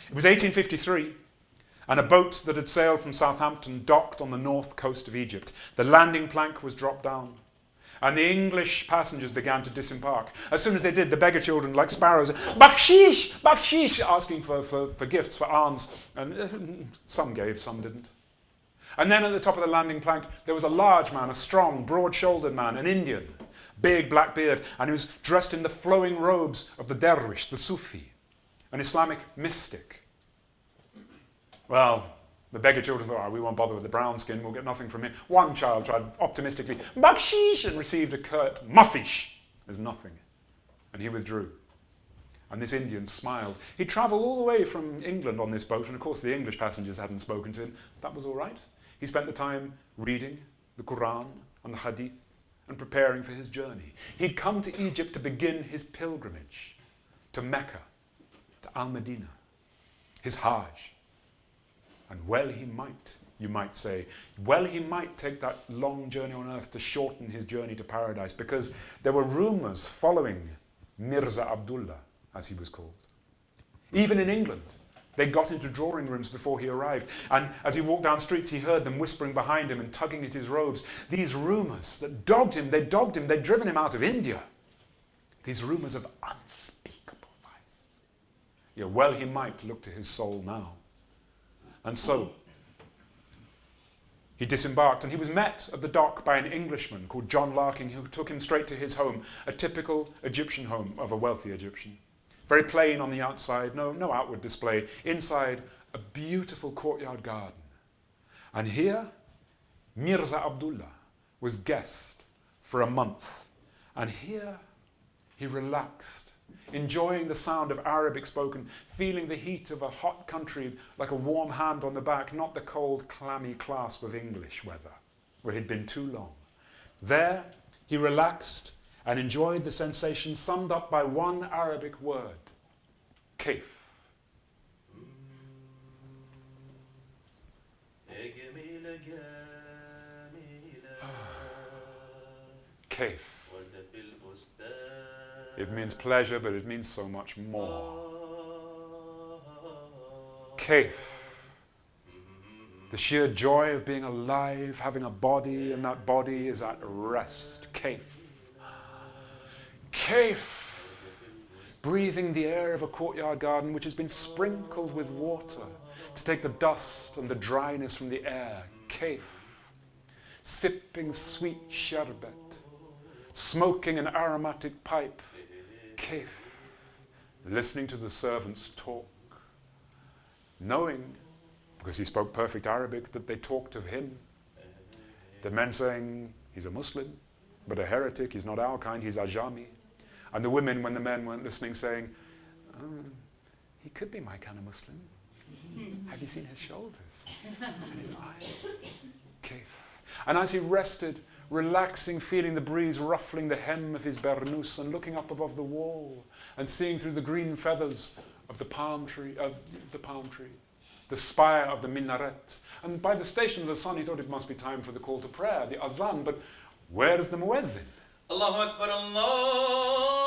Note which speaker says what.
Speaker 1: It was 1853, and a boat that had sailed from Southampton docked on the north coast of Egypt. The landing plank was dropped down, and the English passengers began to disembark. As soon as they did, the beggar children, like sparrows, bakshish, bakshish, asking for gifts, for alms. And some gave, some didn't. And then at the top of the landing plank, there was a large man, a strong, broad-shouldered man, an Indian, big black beard, and he was dressed in the flowing robes of the dervish, the Sufi, an Islamic mystic. Well, the beggar children thought, we won't bother with the brown skin, we'll get nothing from him. One child tried optimistically, bakshish, and received a curt, muffish. There's nothing. And he withdrew. And this Indian smiled. He travelled all the way from England on this boat, and of course the English passengers hadn't spoken to him. That was all right. He spent the time reading the Quran and the Hadith and preparing for his journey. He'd come to Egypt to begin his pilgrimage to Mecca, to Al-Medina, his Hajj. And well he might, you might say, well he might take that long journey on earth to shorten his journey to paradise, because there were rumours following Mirza Abdullah, as he was called. Even in England, they got into drawing rooms before he arrived, and as he walked down streets, he heard them whispering behind him and tugging at his robes. These rumours that dogged him, they'd driven him out of India. These rumours of unspeakable vice. Yeah, well he might look to his soul now. And so, he disembarked, and he was met at the dock by an Englishman called John Larkin, who took him straight to his home, a typical Egyptian home of a wealthy Egyptian. Very plain on the outside, no outward display. Inside, a beautiful courtyard garden. And here, Mirza Abdullah was guest for a month. And here, he relaxed, enjoying the sound of Arabic spoken, feeling the heat of a hot country like a warm hand on the back, not the cold, clammy clasp of English weather, where he'd been too long. There, he relaxed and enjoyed the sensation summed up by one Arabic word, kayf. Kayf. It means pleasure, but it means so much more. Kayf. The sheer joy of being alive, having a body, and that body is at rest. Kayf. Kayf. Breathing the air of a courtyard garden which has been sprinkled with water to take the dust and the dryness from the air. Kayf. Sipping sweet sherbet. Smoking an aromatic pipe. Kayf. Listening to the servants talk. Knowing, because he spoke perfect Arabic, that they talked of him. The men saying, he's a Muslim, but a heretic, he's not our kind, he's Ajami. And the women, when the men weren't listening, saying, he could be my kind of Muslim. Have you seen his shoulders? And his eyes? Kayf. And as he rested, relaxing, feeling the breeze ruffling the hem of his burnous and looking up above the wall and seeing through the green feathers of the palm tree, the spire of the minaret. And by the station of the sun, he thought it must be time for the call to prayer, the azan. But where is the muezzin?
Speaker 2: Allahu Akbar, Allah.